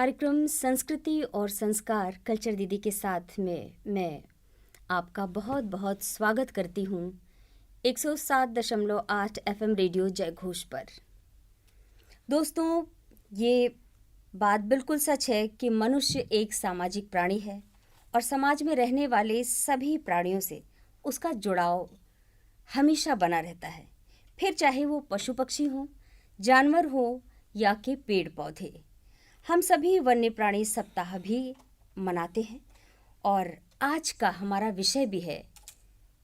कार्यक्रम संस्कृति और संस्कार कल्चर दीदी के साथ में मैं आपका बहुत बहुत स्वागत करती हूँ 107.8 FM रेडियो जयघोष पर। दोस्तों, ये बात बिल्कुल सच है कि मनुष्य एक सामाजिक प्राणी है और समाज में रहने वाले सभी प्राणियों से उसका जुड़ाव हमेशा बना रहता है, फिर चाहे वो पशु पक्षी हो, जानवर हो या कि पेड़ पौधे। हम सभी वन्य प्राणी सप्ताह भी मनाते हैं और आज का हमारा विषय भी है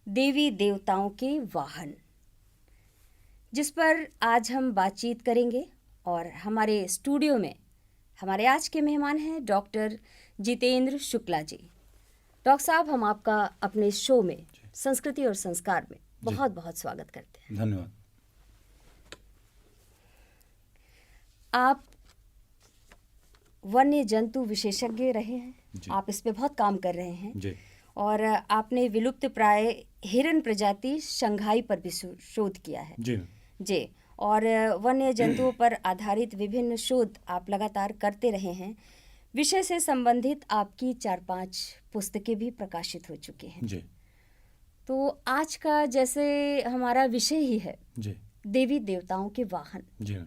देवी देवताओं के वाहन, जिस पर आज हम बातचीत करेंगे। और हमारे स्टूडियो में हमारे आज के मेहमान हैं डॉक्टर जितेंद्र शुक्ला जी। डॉक्टर साहब, हम आपका अपने शो में संस्कृति और संस्कार में बहुत बहुत स्वागत करते हैं। धन्यवाद। आप वन्य जंतु विशेषज्ञ रहे हैं, आप इस पे बहुत काम कर रहे हैं जी। और आपने विलुप्त प्राय हिरण प्रजाति शंघाई पर भी शोध किया है। जी। और वन्य जंतुओं पर आधारित विभिन्न शोध आप लगातार करते रहे हैं। विषय से संबंधित आपकी 4-5 पुस्तकें भी प्रकाशित हो चुकी हैं। जी। तो आज का जैसे हमारा विषय ही है जी। देवी देवताओं के वाहन, जी।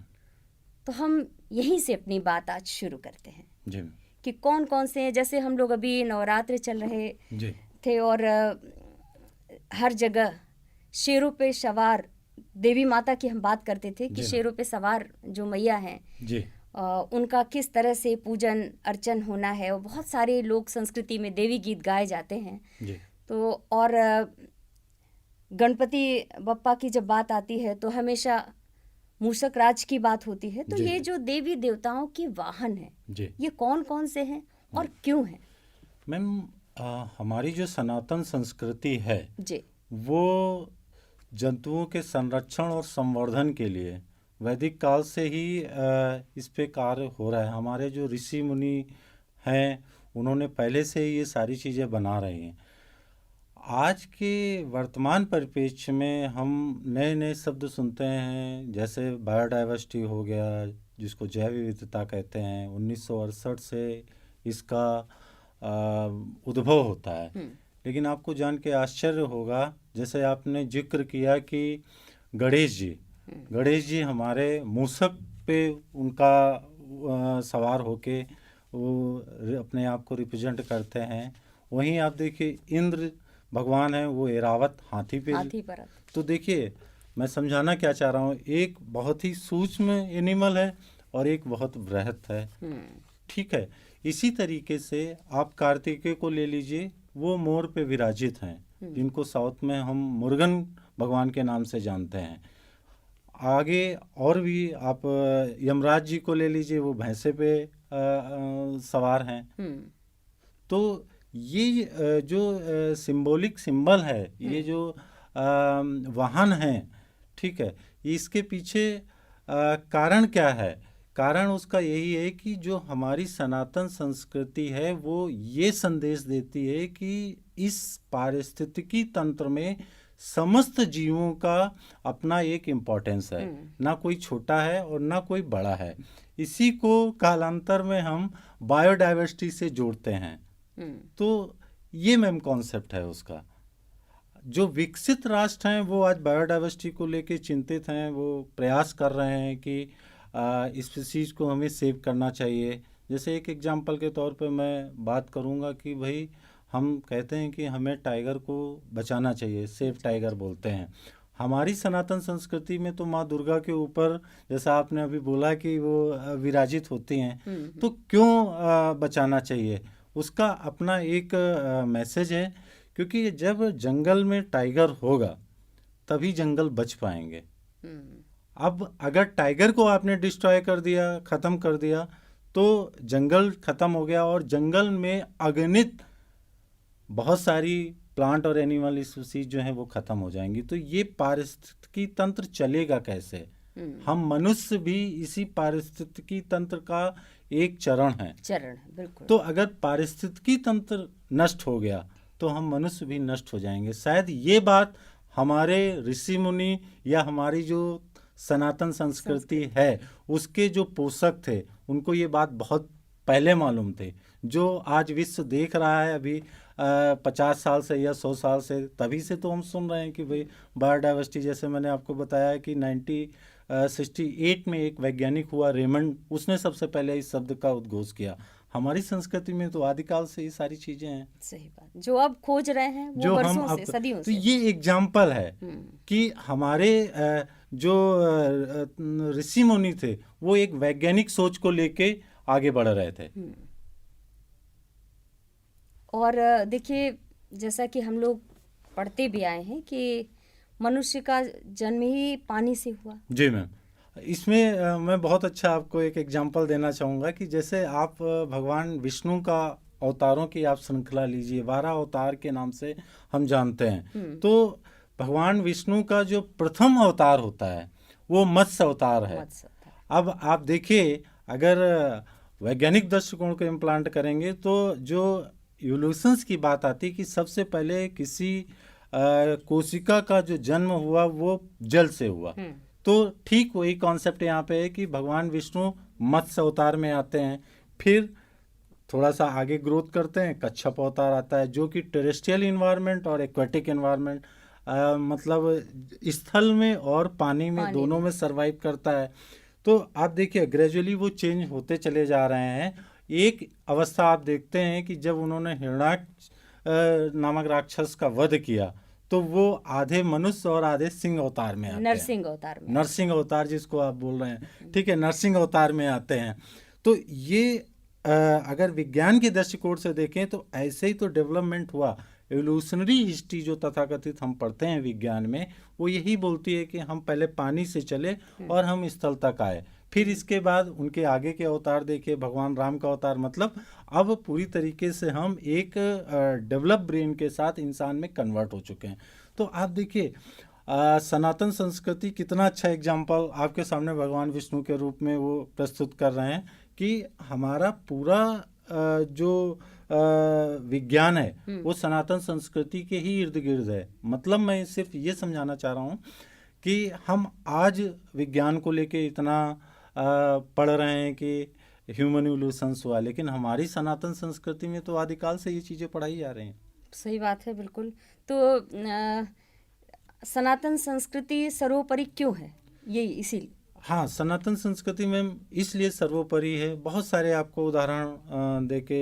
तो हम यहीं से अपनी बात आज शुरू करते हैं जी। कि कौन कौन से हैं। जैसे हम लोग अभी नवरात्र चल रहे जी। थे और हर जगह शेरों पे सवार देवी माता की हम बात करते थे कि शेरों पे सवार जो मैया हैं जी। उनका किस तरह से पूजन अर्चन होना है। और बहुत सारे लोक संस्कृति में देवी गीत गाए जाते हैं। जी। तो और गणपति बप्पा की जब बात आती है तो हमेशा मूषक राज की बात होती है। तो ये जो देवी देवताओं के वाहन हैं, ये कौन कौन से हैं और क्यों हैं? मैम, हमारी जो सनातन संस्कृति है जी, वो जंतुओं के संरक्षण और संवर्धन के लिए वैदिक काल से ही इस पे कार्य हो रहा है। हमारे जो ऋषि मुनि हैं उन्होंने पहले से ही ये सारी चीज़ें बना रहे हैं। आज के वर्तमान परिप्रेक्ष्य में हम नए नए शब्द सुनते हैं, जैसे बायोडाइवर्सिटी हो गया, जिसको जैव विविधता कहते हैं। 1968 से इसका उद्भव होता है। लेकिन आपको जान के आश्चर्य होगा, जैसे आपने जिक्र किया कि गणेश जी हमारे मूषक पे उनका सवार होके वो अपने आप को रिप्रेजेंट करते हैं। वहीं आप देखिए इंद्र भगवान है, वो एरावत हाथी पर। तो देखिए, मैं समझाना क्या चाह रहा हूँ, एक बहुत ही सूक्ष्म एनिमल है और एक बहुत बृहत है। ठीक है। इसी तरीके से आप कार्तिकेय को ले लीजिए, वो मोर पे विराजित हैं, जिनको साउथ में हम मुर्गन भगवान के नाम से जानते हैं। आगे और भी आप यमराज जी को ले लीजिए, वो भैंसे पे सवार हैं। तो ये जो सिंबॉलिक सिंबल है, ये जो वाहन हैं, ठीक है, इसके पीछे कारण क्या है? कारण उसका यही है कि जो हमारी सनातन संस्कृति है वो ये संदेश देती है कि इस पारिस्थितिकी तंत्र में समस्त जीवों का अपना एक इम्पोर्टेंस है। ना कोई छोटा है और ना कोई बड़ा है। इसी को कालांतर में हम बायोडाइवर्सिटी से जोड़ते हैं। तो ये मैम कॉन्सेप्ट है उसका। जो विकसित राष्ट्र हैं वो आज बायोडाइवर्सिटी को लेके चिंतित हैं। वो प्रयास कर रहे हैं कि स्पीसीज को हमें सेव करना चाहिए। जैसे एक एग्जांपल के तौर पे मैं बात करूंगा कि भाई हम कहते हैं कि हमें टाइगर को बचाना चाहिए, सेव टाइगर बोलते हैं। हमारी सनातन संस्कृति में तो माँ दुर्गा के ऊपर, जैसा आपने अभी बोला कि वो विराजित होती हैं, तो क्यों बचाना चाहिए? उसका अपना एक मैसेज है, क्योंकि जब जंगल में टाइगर होगा तभी जंगल बच पाएंगे। अब अगर टाइगर को आपने डिस्ट्रॉय कर दिया, ख़त्म कर दिया, तो जंगल ख़त्म हो गया और जंगल में अगणित बहुत सारी प्लांट और एनिमल स्पीसीज जो हैं वो ख़त्म हो जाएंगी। तो ये पारिस्थितिकी तंत्र चलेगा कैसे? हम मनुष्य भी इसी पारिस्थितिकी तंत्र का एक चरण है, बिल्कुल। तो अगर पारिस्थितिकी तंत्र नष्ट हो गया तो हम मनुष्य भी नष्ट हो जाएंगे। शायद ये बात हमारे ऋषि मुनि या हमारी जो सनातन संस्कृति है उसके जो पोषक थे उनको ये बात बहुत पहले मालूम थे, जो आज विश्व देख रहा है अभी 50 साल से या 100 साल से, तभी से तो हम सुन रहे हैं कि भाई बायोडाइवर्सिटी, जैसे मैंने आपको बताया कि 1968 में एक वैज्ञानिक हुआ रेमंड, उसने सबसे पहले इस शब्द का उद्घोष किया। हमारी संस्कृति में तो आदिकाल से ये सारी चीजें हैं, सही बात, जो अब खोज रहे हैं वो जो हम वर्षों से, अब, सदियों तो से। ये एग्जाम्पल है कि हमारे जो ऋषि मुनि थे वो एक वैज्ञानिक सोच को लेके आगे बढ़ रहे थे। और देखिए, जैसा कि हम लोग पढ़ते भी आए हैं कि मनुष्य का जन्म ही पानी से हुआ। जी मैम, इसमें मैं बहुत अच्छा आपको एक एग्जांपल देना चाहूँगा कि जैसे आप भगवान विष्णु का अवतारों की आप श्रृंखला लीजिए, 12 अवतार के नाम से हम जानते हैं। तो भगवान विष्णु का जो प्रथम अवतार होता है वो मत्स्य अवतार है। अब आप देखिए, अगर वैज्ञानिक दृष्टिकोण को इम्प्लांट करेंगे तो जो इवोल्यूशंस की बात आती है कि सबसे पहले किसी कोशिका का जो जन्म हुआ वो जल से हुआ। तो ठीक वही कॉन्सेप्ट यहाँ पे है कि भगवान विष्णु मत्स्य अवतार में आते हैं, फिर थोड़ा सा आगे ग्रोथ करते हैं, कच्छप अवतार आता है जो कि टेरेस्ट्रियल इन्वायरमेंट और एक्वेटिक इन्वायरमेंट, मतलब स्थल में और पानी में दोनों में सर्वाइव करता है। तो आप देखिए ग्रेजुअली वो चेंज होते चले जा रहे हैं। एक अवस्था आप देखते हैं कि जब उन्होंने हिरण्याक्ष नामक राक्षस का वध किया तो वो आधे मनुष्य और आधे सिंह अवतार में आते हैं। नरसिंह अवतार में, नरसिंह अवतार जिसको आप बोल रहे हैं, ठीक है, नरसिंह अवतार में आते हैं। तो ये अगर विज्ञान के दृष्टिकोण से देखें तो ऐसे ही तो डेवलपमेंट हुआ। एवोल्यूशनरी हिस्ट्री जो तथाकथित हम पढ़ते हैं विज्ञान में, वो यही बोलती है कि हम पहले पानी से चले और हम स्थल तक आए, फिर इसके बाद उनके आगे के अवतार देखिए, भगवान राम का अवतार, मतलब अब पूरी तरीके से हम एक डेवलप ब्रेन के साथ इंसान में कन्वर्ट हो चुके हैं। तो आप देखिए सनातन संस्कृति कितना अच्छा एग्जाम्पल आपके सामने भगवान विष्णु के रूप में वो प्रस्तुत कर रहे हैं कि हमारा पूरा जो विज्ञान है वो सनातन संस्कृति के ही इर्द गिर्द है। मतलब मैं सिर्फ ये समझाना चाह रहा हूँ कि हम आज विज्ञान को लेके इतना पढ़ रहे हैं कि ह्यूमन इवोल्यूशंस हुआ, लेकिन हमारी सनातन संस्कृति में तो आदिकाल से ये चीज़ें पढ़ाई जा रही हैं। सही बात है, बिल्कुल। तो सनातन संस्कृति सर्वोपरि क्यों है, ये इसीलिए? हाँ, सनातन संस्कृति में इसलिए सर्वोपरि है, बहुत सारे आपको उदाहरण दे के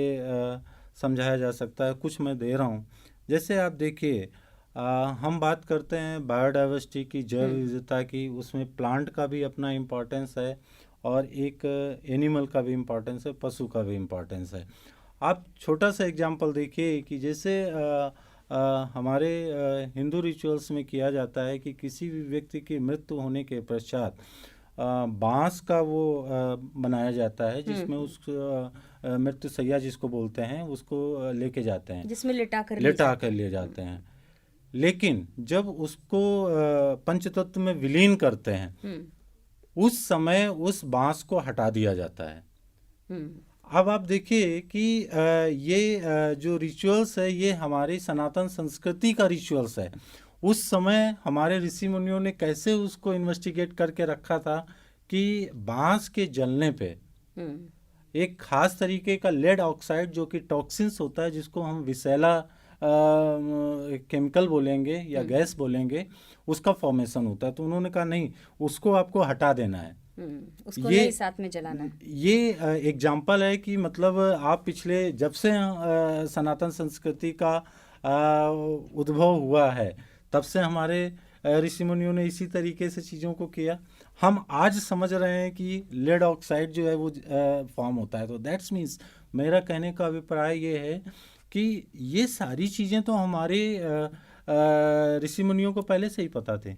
समझाया जा सकता है, कुछ मैं दे रहा हूँ। जैसे आप देखिए, हम बात करते हैं बायोडाइवर्सिटी की, जैव विविधता की, उसमें प्लांट का भी अपना इम्पोर्टेंस है और एक एनिमल का भी इम्पोर्टेंस है, पशु का भी इम्पोर्टेंस है। आप छोटा सा एग्जांपल देखिए कि जैसे हमारे हिंदू रिचुअल्स में किया जाता है कि किसी भी व्यक्ति की मृत्यु होने के पश्चात बांस का वो बनाया जाता है जिसमें उस मृत्यु सैया जिसको बोलते हैं उसको लेके जाते हैं, जिसमें लिटा कर ले जाते हैं। लेकिन जब उसको पंचतत्व में विलीन करते हैं उस समय उस बांस को हटा दिया जाता है। अब आप देखिए कि ये जो रिचुअल्स है ये हमारी सनातन संस्कृति का रिचुअल्स है। उस समय हमारे ऋषि मुनियों ने कैसे उसको इन्वेस्टिगेट करके रखा था कि बांस के जलने पे एक खास तरीके का लेड ऑक्साइड जो कि टॉक्सिन्स होता है, जिसको हम विषैला केमिकल बोलेंगे या गैस बोलेंगे, उसका फॉर्मेशन होता है। तो उन्होंने कहा नहीं, उसको आपको हटा देना है, उसको नहीं साथ में जलाना है। ये एग्जाम्पल है कि मतलब आप पिछले जब से सनातन संस्कृति का उद्भव हुआ है तब से हमारे ऋषि मुनियों ने इसी तरीके से चीज़ों को किया। हम आज समझ रहे हैं कि लेड ऑक्साइड जो है वो फॉर्म होता है। तो दैट्स मीन्स मेरा कहने का अभिप्राय ये है कि ये सारी चीज़ें तो हमारे ऋषि मुनियों को पहले से ही पता थे।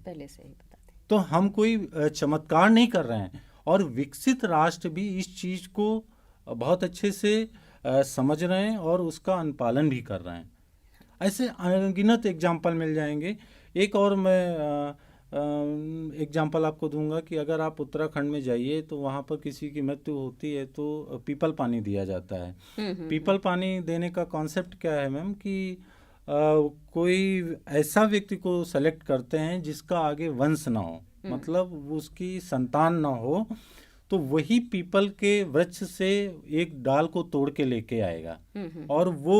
तो हम कोई चमत्कार नहीं कर रहे हैं, और विकसित राष्ट्र भी इस चीज़ को बहुत अच्छे से समझ रहे हैं और उसका अनुपालन भी कर रहे हैं। ऐसे अनगिनत एग्जाम्पल मिल जाएंगे। एक और मैं एग्जाम्पल आपको दूंगा कि अगर आप उत्तराखंड में जाइए तो वहाँ पर किसी की मृत्यु होती है तो पीपल पानी दिया जाता है। पीपल पानी देने का कॉन्सेप्ट क्या है मैम कि कोई ऐसा व्यक्ति को सेलेक्ट करते हैं जिसका आगे वंश ना हो, मतलब उसकी संतान ना हो, तो वही पीपल के वृक्ष से एक डाल को तोड़ के लेके आएगा और वो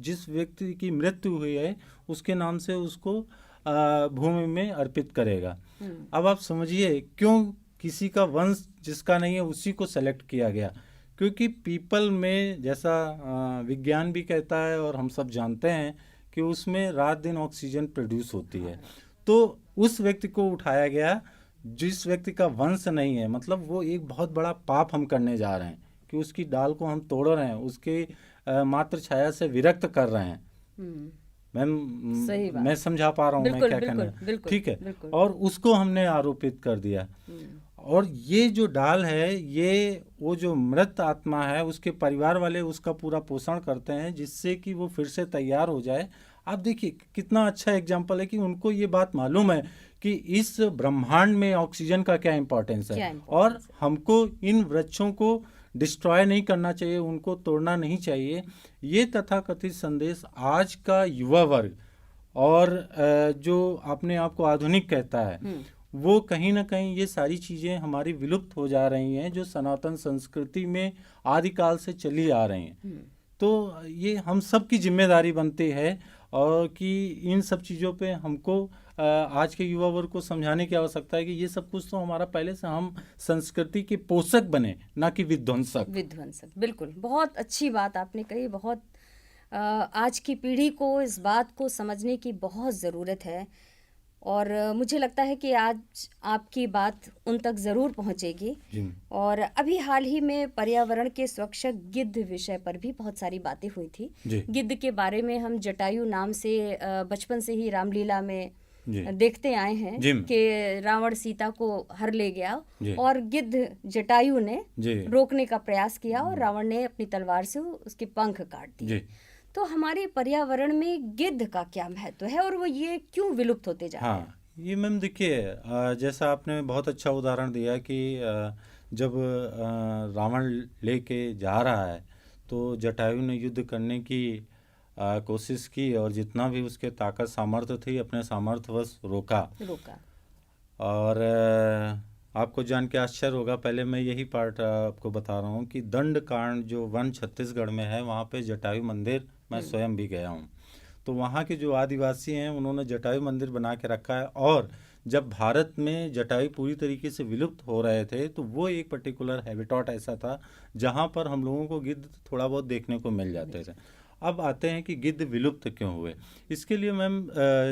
जिस व्यक्ति की मृत्यु हुई है उसके नाम से उसको भूमि में अर्पित करेगा। अब आप समझिए क्यों किसी का वंश जिसका नहीं है उसी को सेलेक्ट किया गया, क्योंकि पीपल में जैसा विज्ञान भी कहता है और हम सब जानते हैं कि उसमें रात दिन ऑक्सीजन प्रोड्यूस होती है। तो उस व्यक्ति को उठाया गया जिस व्यक्ति का वंश नहीं है, मतलब वो एक बहुत बड़ा पाप हम करने जा रहे हैं कि उसकी डाल को हम तोड़ रहे हैं, उसके मात्र छाया से विरक्त कर रहे हैं। मैम मैं समझा पा रहा हूँ मैं क्या कहना है, ठीक है। और उसको हमने आरोपित कर दिया और ये जो डाल है ये वो जो मृत आत्मा है उसके परिवार वाले उसका पूरा पोषण करते हैं जिससे कि वो फिर से तैयार हो जाए। आप देखिए कितना अच्छा एग्जाम्पल है कि उनको ये बात मालूम है कि इस ब्रह्मांड में ऑक्सीजन का क्या इम्पोर्टेंस है और हमको इन वृक्षों को डिस्ट्रॉय नहीं करना चाहिए, उनको तोड़ना नहीं चाहिए। ये तथाकथित संदेश आज का युवा वर्ग और जो अपने आप को आधुनिक कहता है वो कहीं ना कहीं ये सारी चीज़ें हमारी विलुप्त हो जा रही हैं जो सनातन संस्कृति में आदिकाल से चली आ रही हैं। तो ये हम सब की जिम्मेदारी बनती है और कि इन सब चीज़ों पे हमको आज के युवा वर्ग को समझाने की आवश्यकता है कि ये सब कुछ तो हमारा पहले से, हम संस्कृति के पोषक बने ना कि विध्वंसक। बिल्कुल, बहुत अच्छी बात आपने कही। बहुत आज की पीढ़ी को इस बात को समझने की बहुत ज़रूरत है और मुझे लगता है कि आज आपकी बात उन तक ज़रूर पहुंचेगी। और अभी हाल ही में पर्यावरण के सुरक्षक गिद्ध विषय पर भी बहुत सारी बातें हुई थी। गिद्ध के बारे में हम जटायु नाम से बचपन से ही रामलीला में देखते आए हैं कि रावण सीता को हर ले गया और गिद्ध जटायु ने रोकने का प्रयास किया और रावण ने अपनी तलवार से उसके पंख काट दिए। तो हमारे पर्यावरण में गिद्ध का क्या महत्व है और वो ये क्यों विलुप्त होते जा रहे हैं? हाँ, ये मैम देखिए जैसा आपने बहुत अच्छा उदाहरण दिया कि जब रावण लेके जा रहा है तो जटायु ने युद्ध करने की कोशिश की और जितना भी उसके ताकत सामर्थ्य थी अपने सामर्थ्यवश रोका। और आपको जान के आश्चर्य होगा, पहले मैं यही पार्ट आपको बता रहा हूँ कि दंडकांड जो वन छत्तीसगढ़ में है वहाँ पे जटायु मंदिर मैं स्वयं भी गया हूँ। तो वहाँ के जो आदिवासी हैं उन्होंने जटायु मंदिर बना के रखा है और जब भारत में जटायु पूरी तरीके से विलुप्त हो रहे थे तो वो एक पर्टिकुलर हैबिटेट ऐसा था जहाँ पर हम लोगों को गिद्ध थोड़ा बहुत देखने को मिल जाते थे। अब आते हैं कि गिद्ध विलुप्त क्यों हुए। इसके लिए मैम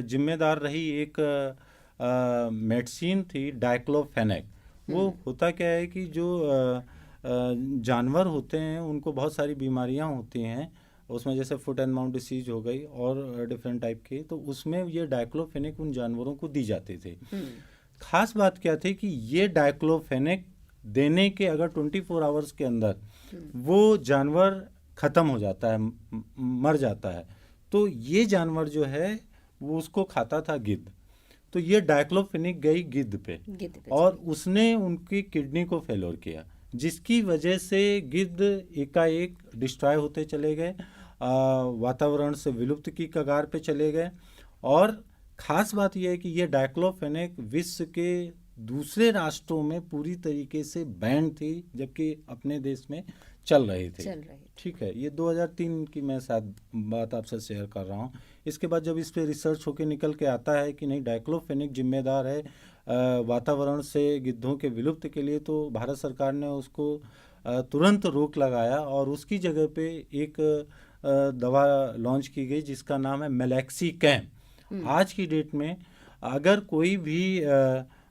जिम्मेदार रही एक मेडिसिन थी डाइक्लोफेनेक। वो होता क्या है कि जो जानवर होते हैं उनको बहुत सारी बीमारियां होती हैं, उसमें जैसे फुट एंड माउथ डिसीज हो गई और डिफरेंट टाइप के, तो उसमें ये डाइक्लोफेनेक उन जानवरों को दी जाती थी। खास बात क्या थी कि ये डाइक्लोफेनेक देने के अगर 24 आवर्स के अंदर वो जानवर ख़त्म हो जाता है, मर जाता है, तो ये जानवर जो है वो उसको खाता था गिद्ध। तो ये डाइक्लोफेनेक गई गिद्ध पे और उसने उनकी किडनी को फेल्योर किया, जिसकी वजह से गिद्ध एकाएक डिस्ट्रॉय होते चले गए, वातावरण से विलुप्त की कगार पे चले गए। और ख़ास बात यह है कि ये डाइक्लोफेनेक विश्व के दूसरे राष्ट्रों में पूरी तरीके से बैन थी जबकि अपने देश में चल रही थी। ठीक है, ये 2003 की मैं शायद बात आपसे शेयर कर रहा हूँ। इसके बाद जब इस पे रिसर्च होके निकल के आता है कि नहीं डाइक्लोफेनेक जिम्मेदार है वातावरण से गिद्धों के विलुप्त के लिए, तो भारत सरकार ने उसको तुरंत रोक लगाया और उसकी जगह पे एक दवा लॉन्च की गई जिसका नाम है मेलैक्सीकैम। आज की डेट में अगर कोई भी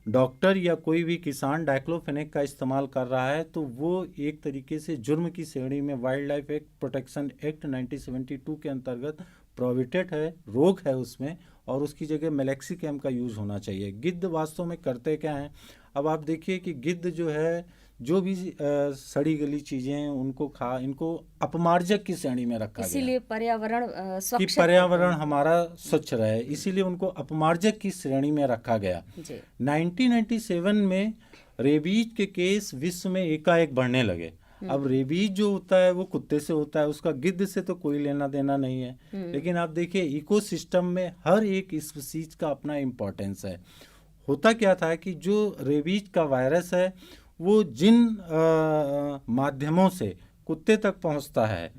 डॉक्टर या कोई भी किसान डाइक्लोफेनेक का इस्तेमाल कर रहा है तो वो एक तरीके से जुर्म की श्रेणी में wild life act protection act 1972 के अंतर्गत प्रोहिबिटेड है, रोक है उसमें, और उसकी जगह मेलैक्सीकैम का यूज़ होना चाहिए। गिद्ध वास्तव में करते क्या हैं, अब आप देखिए कि गिद्ध जो है जो भी सड़ी गली चीज़ें हैं उनको इनको अपमार्जक की श्रेणी में रखा गया, इसीलिए पर्यावरण कि पर्यावरण हमारा स्वच्छ रहे, इसीलिए उनको अपमार्जक की श्रेणी में रखा गया। 1997 में रेबीज के केस विश्व में एकाएक बढ़ने लगे। अब रेबीज जो होता है वो कुत्ते से होता है, उसका गिद्ध से तो कोई लेना देना नहीं है, लेकिन आप देखिए इकोसिस्टम में हर एक स्पीशीज का अपना इम्पोर्टेंस है। होता क्या था कि जो रेबीज का वायरस है वो जिन माध्यमों से कुत्ते तक पहुंचता है,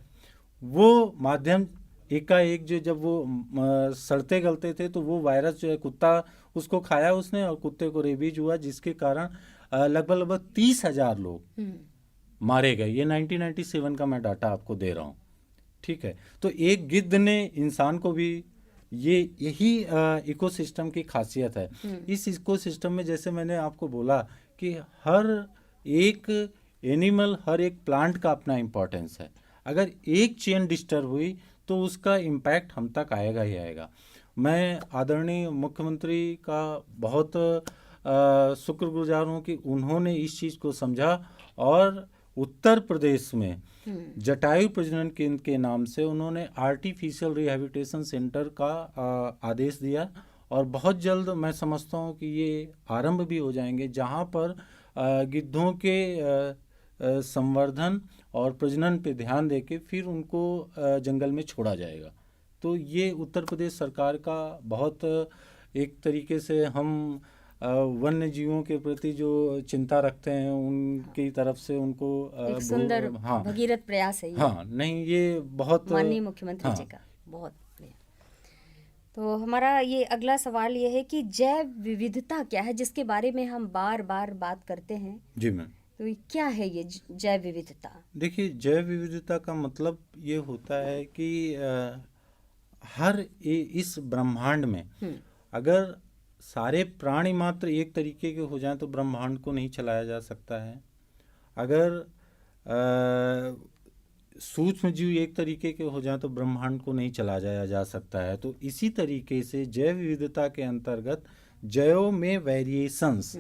वो माध्यम एकाएक जो जब वो सड़ते गलते थे तो वो वायरस जो है कुत्ता उसको खाया उसने और कुत्ते को रेबीज हुआ, जिसके कारण लगभग 30,000 लोग मारे गए। ये 1997 का मैं डाटा आपको दे रहा हूँ, ठीक है। तो एक गिद्ध ने इंसान को भी, यही इकोसिस्टम की खासियत है। इस इकोसिस्टम में जैसे मैंने आपको बोला कि हर एक एनिमल, हर एक प्लांट का अपना इम्पोर्टेंस है। अगर एक चेन डिस्टर्ब हुई तो उसका इम्पैक्ट हम तक आएगा ही आएगा। मैं आदरणीय मुख्यमंत्री का बहुत शुक्रगुजार हूँ कि उन्होंने इस चीज़ को समझा और उत्तर प्रदेश में जटायु प्रजनन केंद्र के नाम से उन्होंने आर्टिफिशियल रिहैबिलिटेशन सेंटर का आदेश दिया, और बहुत जल्द मैं समझता हूँ कि ये आरंभ भी हो जाएंगे, जहाँ पर गिद्धों के संवर्धन और प्रजनन पे ध्यान देके फिर उनको जंगल में छोड़ा जाएगा। तो ये उत्तर प्रदेश सरकार का बहुत एक तरीके से हम वन्य जीवों के प्रति जो चिंता रखते हैं उनकी तरफ से उनको एक सुंदर हाँ भगीरथ प्रयास है ये। हाँ, नहीं ये बहुत माननीय मुख्यमंत्री जी का बहुत बढ़िया। तो हमारा ये अगला सवाल ये है कि जैव विविधता क्या है, जिसके बारे में हम बार बार बात करते हैं। जी मैम। तो ये क्या है ये जैव विविधता? देखिए, जैव विविधता का मतलब ये होता है कि इस ब्रह्मांड में अगर सारे प्राणी मात्र एक तरीके के हो जाएं तो ब्रह्मांड को नहीं चलाया जा सकता है। अगर सूक्ष्म जीव एक तरीके के हो जाएं तो ब्रह्मांड को नहीं चलाया जा सकता है। तो इसी तरीके से जैव विविधता के अंतर्गत जैव में वेरिएशंस,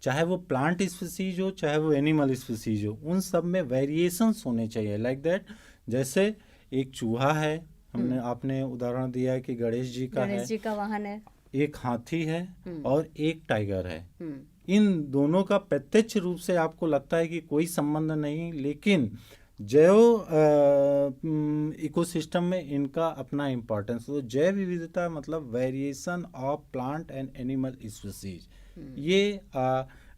चाहे वो प्लांट स्पीसीज हो चाहे वो एनिमल स्पीसीज हो, उन सब में वेरिएशंस होने चाहिए। लाइक दैट, जैसे एक चूहा है, हमने आपने उदाहरण दिया है कि गणेश जी का वाहन है, एक हाथी है और एक टाइगर है। इन दोनों का प्रत्यक्ष रूप से आपको लगता है कि कोई संबंध नहीं, लेकिन जैव इकोसिस्टम में इनका अपना इम्पोर्टेंस। तो जैव विविधता मतलब variation of plant and animal species, ये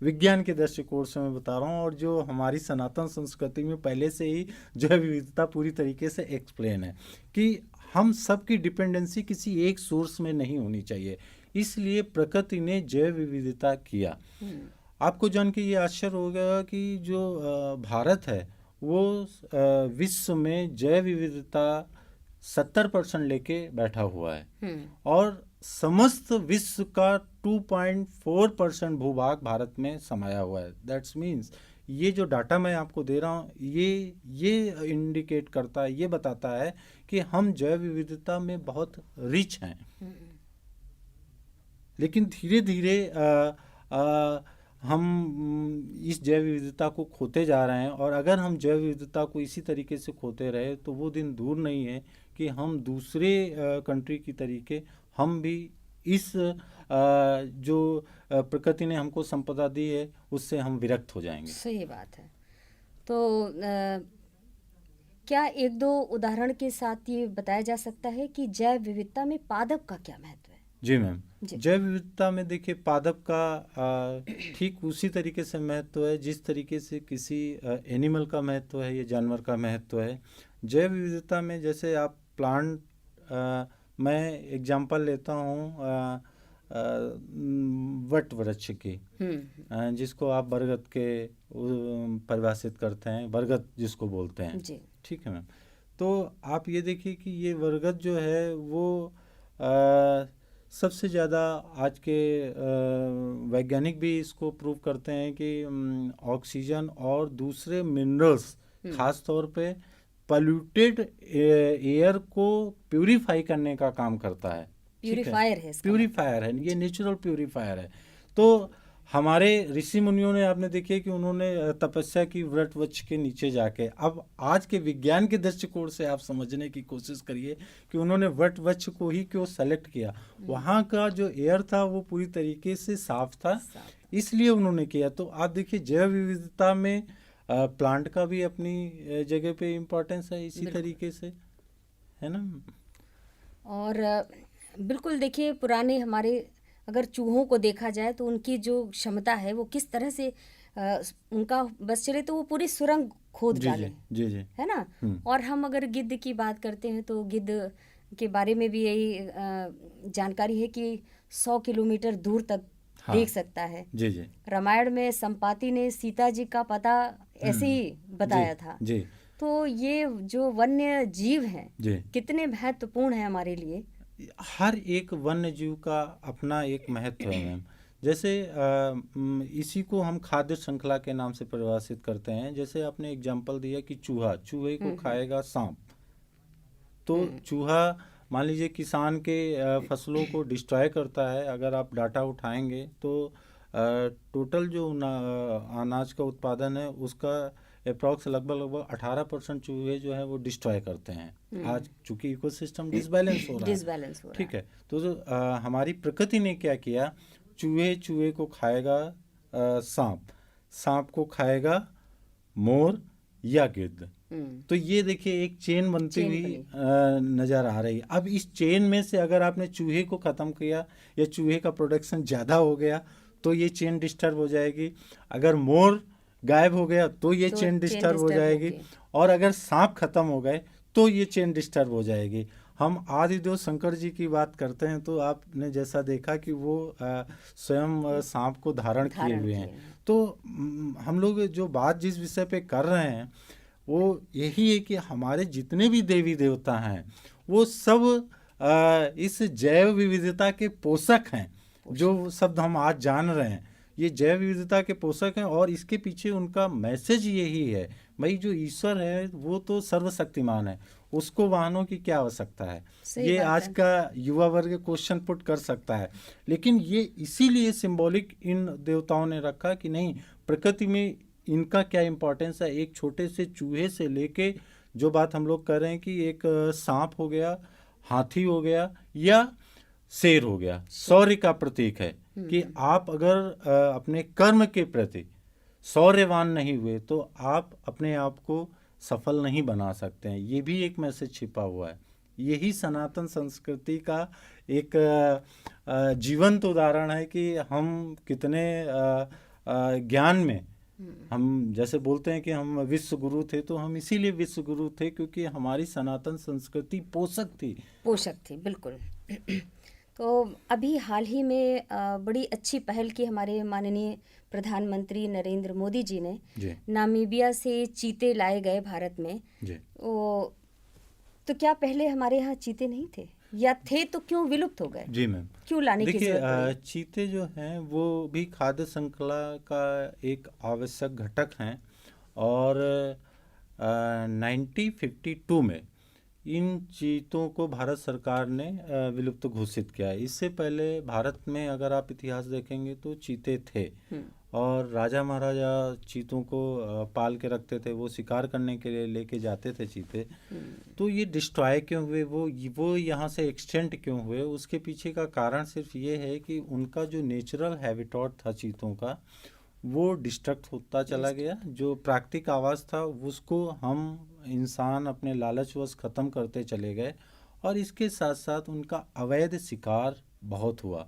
विज्ञान के दृष्टिकोण से मैं बता रहा हूँ, और जो हमारी सनातन संस्कृति में पहले से ही जैव विविधता पूरी तरीके से एक्सप्लेन है कि हम सब की डिपेंडेंसी किसी एक सोर्स में नहीं होनी चाहिए, इसलिए प्रकृति ने जैव विविधता किया। आपको जान के ये आश्चर्य होगा कि जो भारत है वो विश्व में जैव विविधता 70% लेके बैठा हुआ है, और समस्त विश्व का 2.4% भूभाग भारत में समाया हुआ है। दैट्स मीन्स ये जो डाटा मैं आपको दे रहा हूँ ये इंडिकेट करता है, ये बताता है कि हम जैव विविधता में बहुत रिच हैं। लेकिन धीरे धीरे हम इस जैव विविधता को खोते जा रहे हैं, और अगर हम जैव विविधता को इसी तरीके से खोते रहे तो वो दिन दूर नहीं है कि हम दूसरे कंट्री की तरीके हम भी इस जो प्रकृति ने हमको संपदा दी है उससे हम विरक्त हो जाएंगे। सही बात है। तो क्या एक दो उदाहरण के साथ ये बताया जा सकता है कि जैव विविधता में पादप का क्या महत्व है? जी मैम, जैव विविधता में देखिए पादप का ठीक उसी तरीके से महत्व है जिस तरीके से किसी एनिमल का महत्व है या जानवर का महत्व है। जैव विविधता में जैसे आप प्लांट, मैं एग्जांपल लेता हूँ वट वृक्ष की, जिसको आप बरगद के परिभाषित करते हैं, बरगद जिसको बोलते हैं, ठीक है मैम। तो आप ये देखिए कि ये बरगद जो है वो सबसे ज़्यादा आज के वैज्ञानिक भी इसको प्रूव करते हैं कि ऑक्सीजन और दूसरे मिनरल्स, खास तौर पे पॉल्यूटेड एयर को प्यूरिफाई करने का काम करता है। प्यूरिफायर है, ये नेचुरल प्यूरिफायर है। तो हमारे ऋषि मुनियों ने, आपने देखिए कि उन्होंने तपस्या की वट वृक्ष के नीचे जाके, अब आज के विज्ञान के दृष्टिकोण से आप समझने की कोशिश करिए कि उन्होंने वट वृक्ष को ही क्यों सेलेक्ट किया। वहाँ का जो एयर था वो पूरी तरीके से साफ था, इसलिए उन्होंने किया। तो आप देखिए जैव विविधता में प्लांट का भी अपनी जगह पे इम्पोर्टेंस है, इसी तरीके से, है ना। और बिल्कुल देखिए, पुराने हमारे अगर चूहों को देखा जाए तो उनकी जो क्षमता है वो किस तरह से उनका बस चले तो वो पूरी सुरंग खोद जी जी डालें, जी जी। है ना। हम्म। और हम अगर गिद्ध की बात करते हैं तो गिद्ध के बारे में भी यही जानकारी है कि 100 किलोमीटर दूर तक हाँ। देख सकता है। जी जी रामायण में संपाति ने सीता जी का पता ऐसे ही जी बताया था। जी तो ये जो वन्य जीव हैं जी। कितने महत्वपूर्ण हैं हमारे लिए। हर एक वन्य जीव का अपना एक महत्व है मैम। जैसे इसी को हम खाद्य श्रृंखला के नाम से परिभाषित करते हैं। जैसे आपने एग्जाम्पल दिया कि चूहा, चूहे को खाएगा सांप। तो चूहा मान लीजिए किसान के फसलों को डिस्ट्रॉय करता है। अगर आप डाटा उठाएंगे तो टोटल जो अनाज का उत्पादन है उसका अप्रॉक्स लगभग 18% चूहे जो है वो डिस्ट्रॉय करते हैं। आज चूंकि इकोसिस्टम डिसबैलेंस हो रहा है, डिसबैलेंस हो रहा ठीक है, तो जो हमारी प्रकृति ने क्या किया, चूहे को खाएगा सांप, सांप को खाएगा मोर या गिद्ध। तो ये देखिए एक चेन बनती चेन हुई बनी। नज़र आ रही है। अब इस चेन में से अगर आपने चूहे को ख़त्म किया या चूहे का प्रोडक्शन ज़्यादा हो गया तो ये चेन डिस्टर्ब हो जाएगी। अगर मोर गायब हो गया तो ये तो चेन चेन डिस्टर्ब हो डिस्टर्ब जाएगी। होगी। और अगर सांप खत्म हो गए तो ये चेन डिस्टर्ब हो जाएगी। हम आदिदेव शंकर जी की बात करते हैं तो आपने जैसा देखा कि वो स्वयं सांप को धारण किए धारण हुए किए हैं। हैं। तो हम लोग जो बात जिस विषय पे कर रहे हैं वो यही है कि हमारे जितने भी देवी देवता हैं वो सब इस जैव विविधता के पोषक हैं। जो शब्द हम आज जान रहे हैं ये जैव विविधता के पोषक हैं। और इसके पीछे उनका मैसेज यही है, भाई जो ईश्वर है वो तो सर्वशक्तिमान है, उसको वाहनों की क्या आवश्यकता है। सही ये बात आज है। का युवा वर्ग क्वेश्चन पुट कर सकता है। लेकिन ये इसीलिए सिंबॉलिक इन देवताओं ने रखा कि नहीं, प्रकृति में इनका क्या इम्पोर्टेंस है। एक छोटे से चूहे से लेके जो बात हम लोग कर रहे हैं कि एक सांप हो गया, हाथी हो गया या शेर हो गया, शौर्य का प्रतीक है कि आप अगर अपने कर्म के प्रति शौर्यवान नहीं हुए तो आप अपने आप को सफल नहीं बना सकते हैं। ये भी एक मैसेज छिपा हुआ है। यही सनातन संस्कृति का एक जीवंत उदाहरण है कि हम कितने ज्ञान में, हम जैसे बोलते हैं कि हम विश्व गुरु थे, तो हम इसीलिए विश्व गुरु थे क्योंकि हमारी सनातन संस्कृति पोषक थी। पोषक थी, बिल्कुल। तो अभी हाल ही में बड़ी अच्छी पहल की हमारे माननीय प्रधानमंत्री नरेंद्र मोदी जी ने। जी नामीबिया से चीते लाए गए भारत में। जी तो क्या पहले हमारे यहाँ चीते नहीं थे, या थे तो क्यों विलुप्त हो गए? जी मैम, क्यों लाने की देखिए जरूरत पड़ी? चीते जो हैं वो भी खाद्य श्रृंखला का एक आवश्यक घटक हैं। और 1952 में इन चीतों को भारत सरकार ने विलुप्त घोषित किया है। इससे पहले भारत में अगर आप इतिहास देखेंगे तो चीते थे और राजा महाराजा चीतों को पाल के रखते थे, वो शिकार करने के लिए लेके जाते थे चीते। तो ये डिस्ट्रॉय क्यों हुए, वो यहाँ से एक्सटेंट क्यों हुए, उसके पीछे का कारण सिर्फ ये है कि उनका जो नेचुरल हैबिटेट था चीतों का वो डिस्ट्रक्ट होता चला गया। जो प्राकृतिक आवास था उसको हम इंसान अपने लालचवश ख़त्म करते चले गए। और इसके साथ साथ उनका अवैध शिकार बहुत हुआ,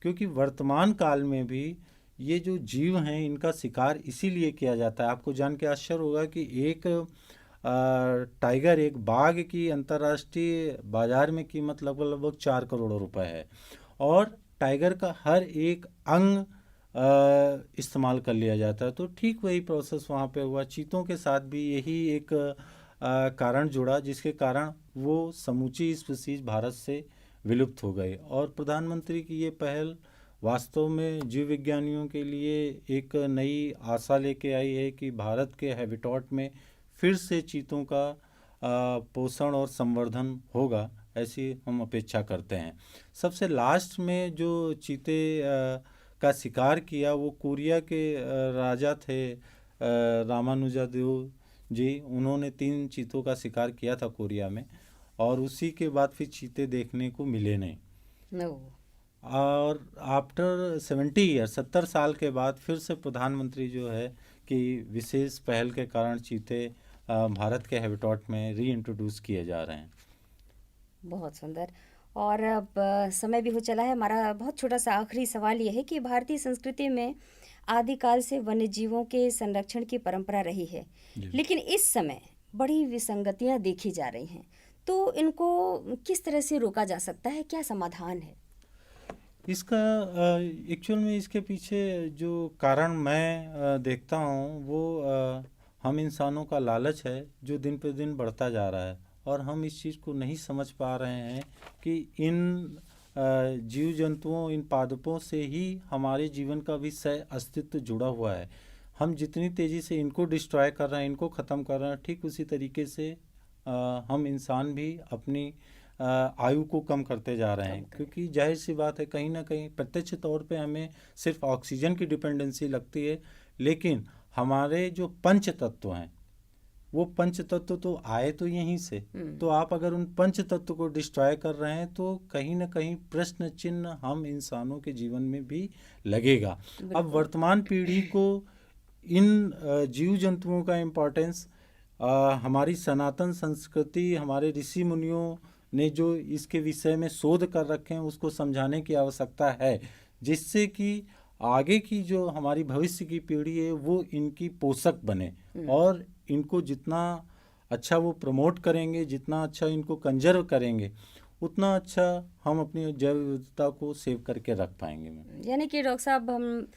क्योंकि वर्तमान काल में भी ये जो जीव हैं इनका शिकार इसीलिए किया जाता है। आपको जान के आश्चर्य होगा कि एक टाइगर, एक बाघ की अंतर्राष्ट्रीय बाजार में कीमत लगभग 4 करोड़ रुपए है। और टाइगर का हर एक अंग इस्तेमाल कर लिया जाता है। तो ठीक वही प्रोसेस वहाँ पे हुआ। चीतों के साथ भी यही एक कारण जुड़ा जिसके कारण वो समूची स्पीशीज भारत से विलुप्त हो गई। और प्रधानमंत्री की ये पहल वास्तव में जीव विज्ञानियों के लिए एक नई आशा लेके आई है कि भारत के हैबिटेट में फिर से चीतों का पोषण और संवर्धन होगा, ऐसी हम अपेक्षा करते हैं। सबसे लास्ट में जो चीते का शिकार किया वो कोरिया के राजा थे रामानुजादेव जी। उन्होंने 3 चीतों का शिकार किया था कोरिया में, और उसी के बाद फिर चीते देखने को मिले नहीं। No. और आफ्टर 70 ईयर, 70 साल के बाद फिर से प्रधानमंत्री जो है कि विशेष पहल के कारण चीते भारत के हैबिटेट में री इंट्रोड्यूस किए जा रहे हैं। बहुत सुंदर। और अब समय भी हो चला है। हमारा बहुत छोटा सा आखिरी सवाल यह है कि भारतीय संस्कृति में आदिकाल से वन्य जीवों के संरक्षण की परंपरा रही है, जी। लेकिन इस समय बड़ी विसंगतियां देखी जा रही हैं। तो इनको किस तरह से रोका जा सकता है? क्या समाधान है? इसका एक्चुअल में इसके पीछे जो कारण मैं देखता हूँ वो हम इंसानों का लालच है जो दिन पे दिन बढ़ता जा रहा है, और हम इस चीज़ को नहीं समझ पा रहे हैं कि इन जीव जंतुओं, इन पादपों से ही हमारे जीवन का भी सह अस्तित्व जुड़ा हुआ है। हम जितनी तेज़ी से इनको डिस्ट्रॉय कर रहे हैं, इनको ख़त्म कर रहे हैं, ठीक उसी तरीके से हम इंसान भी अपनी आयु को कम करते जा रहे हैं, क्योंकि जाहिर सी बात है कहीं ना कहीं प्रत्यक्ष तौर पे हमें सिर्फ ऑक्सीजन की डिपेंडेंसी लगती है, लेकिन हमारे जो पंच तत्व हैं वो पंच तत्व तो आए तो यहीं से। तो आप अगर उन पंच तत्व को डिस्ट्रॉय कर रहे हैं तो कहीं ना कहीं प्रश्न चिन्ह हम इंसानों के जीवन में भी लगेगा। अब वर्तमान पीढ़ी को इन जीव जंतुओं का इम्पोर्टेंस, हमारी सनातन संस्कृति, हमारे ऋषि मुनियों ने जो इसके विषय में शोध कर रखे हैं उसको समझाने की आवश्यकता है, जिससे कि आगे की जो हमारी भविष्य की पीढ़ी है वो इनकी पोषक बने, और इनको जितना अच्छा वो प्रमोट करेंगे, जितना अच्छा इनको कंजर्व करेंगे, उतना अच्छा हम अपनी जैव विविधता को सेव करके रख पाएंगे। यानी कि डॉक्टर साहब, हम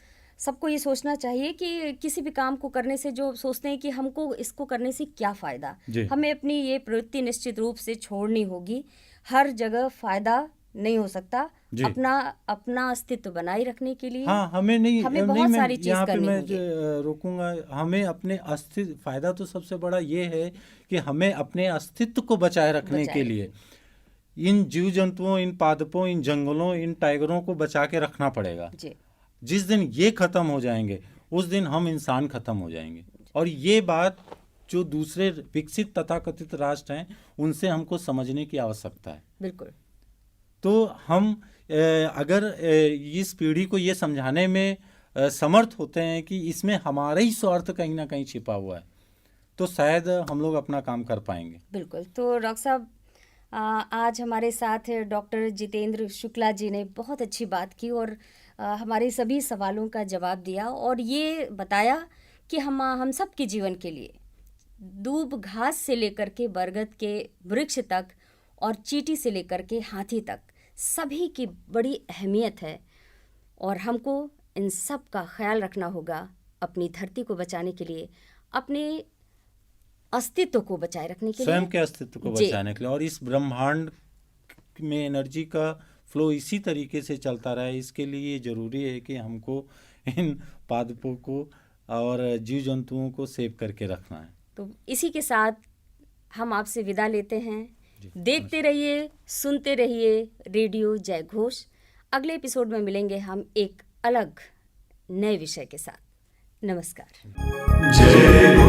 सबको ये सोचना चाहिए कि किसी भी काम को करने से जो सोचते हैं कि हमको इसको करने से क्या फ़ायदा, हमें अपनी ये प्रवृत्ति निश्चित रूप से छोड़नी होगी। हर जगह फ़ायदा नहीं हो सकता, अपना अस्तित्व बनाए रखने के लिए हमें बहुत सारी चीज़ करनी होगी। रोकूंगा, हमें अपने अस्तित्व, फ़ायदा तो सबसे बड़ा ये है कि हमें अपने अस्तित्व को बचाए रखने के लिए इन जीव जंतुओं, इन पादपों, इन जंगलों, इन टाइगरों को बचा के रखना पड़ेगा। जिस दिन ये खत्म हो जाएंगे उस दिन हम इंसान खत्म हो जाएंगे, और ये बात जो दूसरे विकसित तथाकथित राष्ट्र हैं उनसे हमको समझने की आवश्यकता है। बिल्कुल। तो हम अगर इस पीढ़ी को ये समझाने में समर्थ होते हैं कि इसमें हमारा ही स्वार्थ कहीं ना कहीं छिपा हुआ है, तो शायद हम लोग अपना काम कर पाएंगे। बिल्कुल। तो डॉक्टर साहब, आज हमारे साथ डॉक्टर जितेंद्र शुक्ला जी ने बहुत अच्छी बात की और हमारे सभी सवालों का जवाब दिया, और ये बताया कि हम सब के जीवन के लिए दूब घास से लेकर के बरगद के वृक्ष तक और चींटी से लेकर के हाथी तक सभी की बड़ी अहमियत है, और हमको इन सब का ख्याल रखना होगा अपनी धरती को बचाने के लिए, अपने अस्तित्व को बचाए रखने के लिए, स्वयं के अस्तित्व को बचाने के लिए, और इस ब्रह्मांड में एनर्जी का फ्लो इसी तरीके से चलता रहे, इसके लिए जरूरी है कि हमको इन पादपों को और जीव जंतुओं को सेव करके रखना है। तो इसी के साथ हम आपसे विदा लेते हैं। देखते रहिए, सुनते रहिए रेडियो जय घोष। अगले एपिसोड में मिलेंगे हम एक अलग नए विषय के साथ। नमस्कार। जय